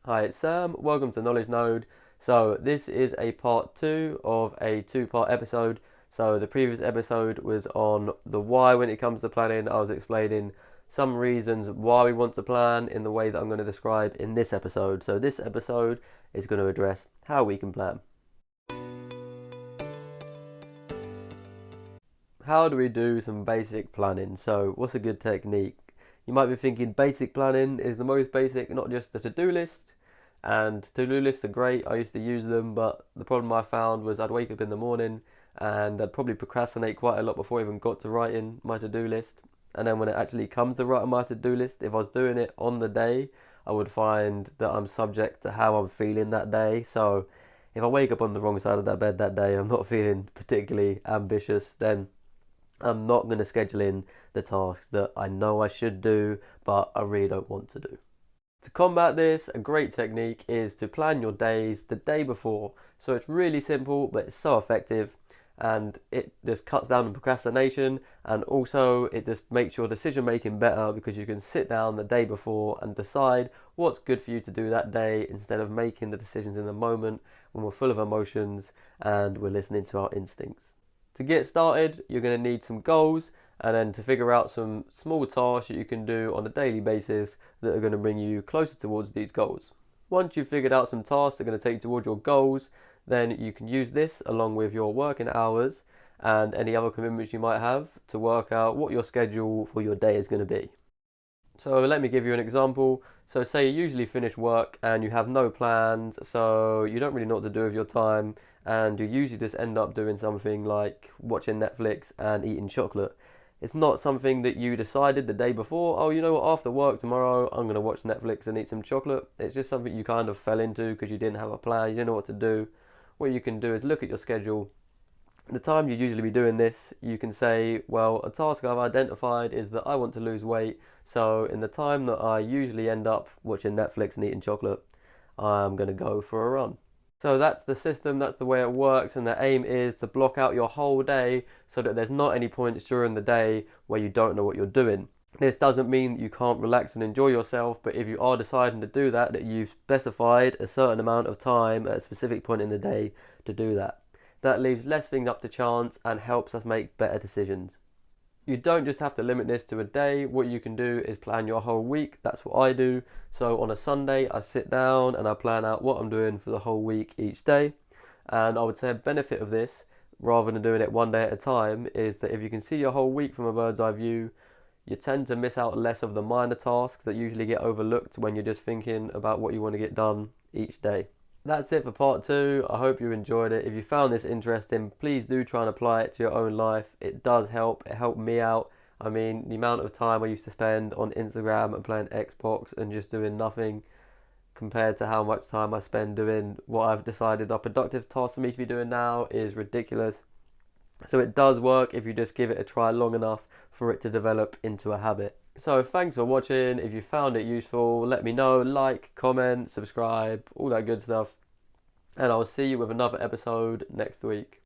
Hi, it's Sam. Welcome to Knowledge Node. So this is a part two of a two-part episode. So the previous episode was on the why when it comes to planning. I was explaining some reasons why we want to plan in the way that I'm going to describe in this episode. So this episode is going to address how we can plan. How do we do some basic planning? So what's a good technique? You might be thinking basic planning is the most basic, not just a to-do list. And to-do lists are great. I used to use them, but the problem I found was I'd wake up in the morning and I'd probably procrastinate quite a lot before I even got to writing my to-do list. And then when it actually comes to writing my to-do list, if I was doing it on the day, I would find that I'm subject to how I'm feeling that day. So if I wake up on the wrong side of that bed that day, I'm not feeling particularly ambitious, then I'm not going to schedule in the tasks that I know I should do, but I really don't want to do. To combat this, a great technique is to plan your days the day before. So it's really simple, but it's so effective, and it just cuts down on procrastination, and also it just makes your decision making better because you can sit down the day before and decide what's good for you to do that day instead of making the decisions in the moment when we're full of emotions and we're listening to our instincts. To get started, you're going to need some goals, and then to figure out some small tasks that you can do on a daily basis that are going to bring you closer towards these goals. Once you've figured out some tasks that are going to take you towards your goals, then you can use this along with your working hours and any other commitments you might have to work out what your schedule for your day is going to be. So let me give you an example. So say you usually finish work and you have no plans, so you don't really know what to do with your time, and you usually just end up doing something like watching Netflix and eating chocolate. It's not something that you decided the day before, oh, you know what, after work tomorrow, I'm going to watch Netflix and eat some chocolate. It's just something you kind of fell into because you didn't have a plan, you didn't know what to do. What you can do is look at your schedule. The time you usually be doing this, you can say, well, a task I've identified is that I want to lose weight. So in the time that I usually end up watching Netflix and eating chocolate, I'm going to go for a run. So that's the system, that's the way it works, and the aim is to block out your whole day so that there's not any points during the day where you don't know what you're doing. This doesn't mean that you can't relax and enjoy yourself, but if you are deciding to do that, that you've specified a certain amount of time at a specific point in the day to do that. That leaves less things up to chance and helps us make better decisions. You don't just have to limit this to a day. What you can do is plan your whole week. That's what I do. So on a Sunday, I sit down and I plan out what I'm doing for the whole week each day. And I would say a benefit of this, rather than doing it one day at a time, is that if you can see your whole week from a bird's eye view, you tend to miss out less of the minor tasks that usually get overlooked when you're just thinking about what you want to get done each day. That's it for part two. I hope you enjoyed it. If you found this interesting, please do try and apply it to your own life. It does help. It helped me out. I mean, the amount of time I used to spend on Instagram and playing Xbox and just doing nothing compared to how much time I spend doing what I've decided are productive tasks for me to be doing now is ridiculous. So it does work if you just give it a try long enough for it to develop into a habit. So thanks for watching. If you found it useful, let me know. Like, comment, subscribe, all that good stuff. And I'll see you with another episode next week.